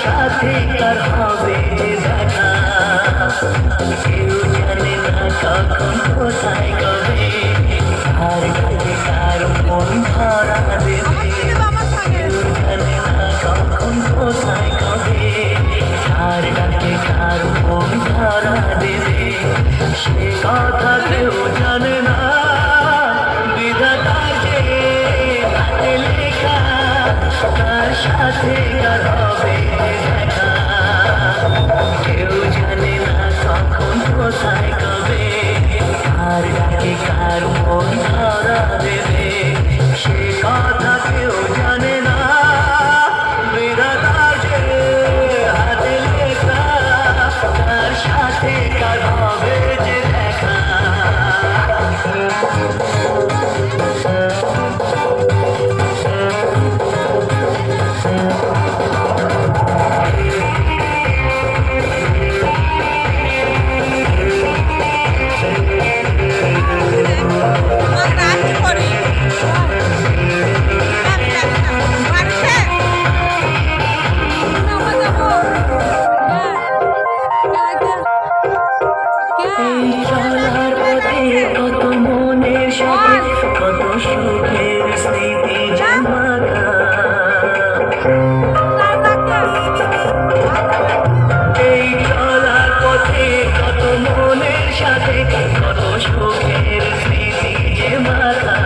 সাথে কার হবে যে দেখা, কেউ জানে না কখন কোথায় কবে, আর কাছে কার মন ধরা দেবে। কেউ জানে না কখন কোথায় কবে, আর কাছে কার মন ধরা দেবে। সে কথা কেউ জানে না, বিধাতার যে হাতে লেখা, তার সাথে কার হবে দেখা। কেউ জানে না কখন কোথায় কবে, কার ডাকে কার মন ধরা দেবে। সে কথা কেউ জানে না, বিধাতার যে হাতে লেখা, তার সাথে কার হবে যে দেখা। কত মনের সাথে কত সুখের স্মৃতি জমাকা, এই চলার পথে কত মনের সাথে কত সুখের স্মৃতি জমাকা।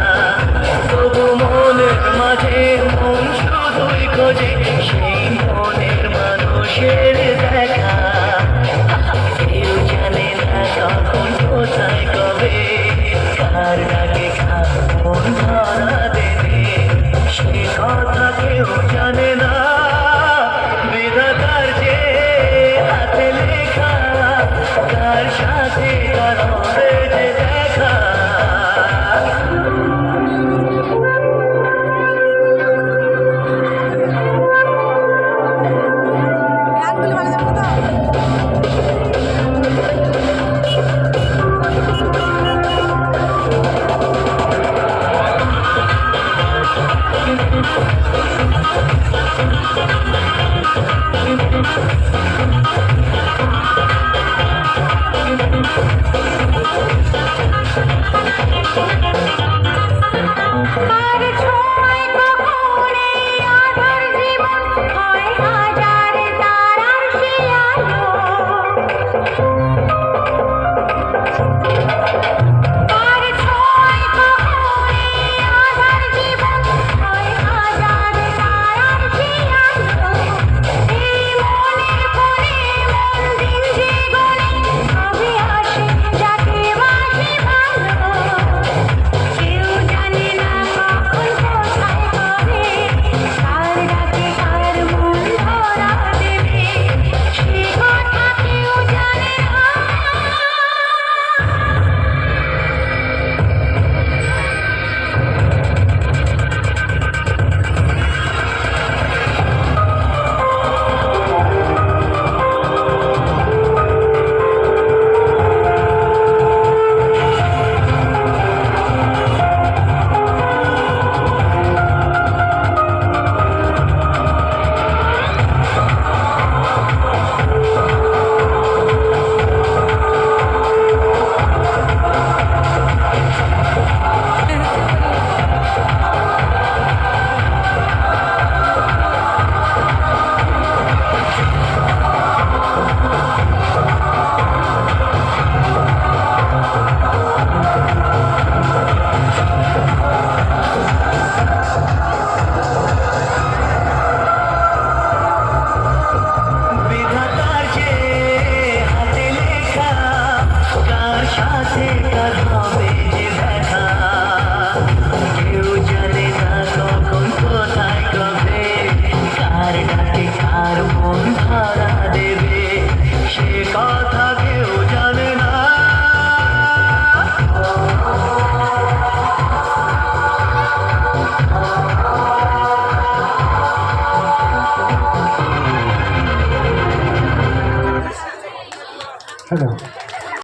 তবু মনের মাঝে মন শুধুই খোঁজে সেই মনের মানুষের দেখা। কেউ জানে না কখন কোথায় কবে, কার ডাকে কার মন ধরা দেবে। সে কথা কেউ জানে না, বিধাতার যে হাতে লেখা, কার সাথে কার হবে যে দেখা। হ্যালো।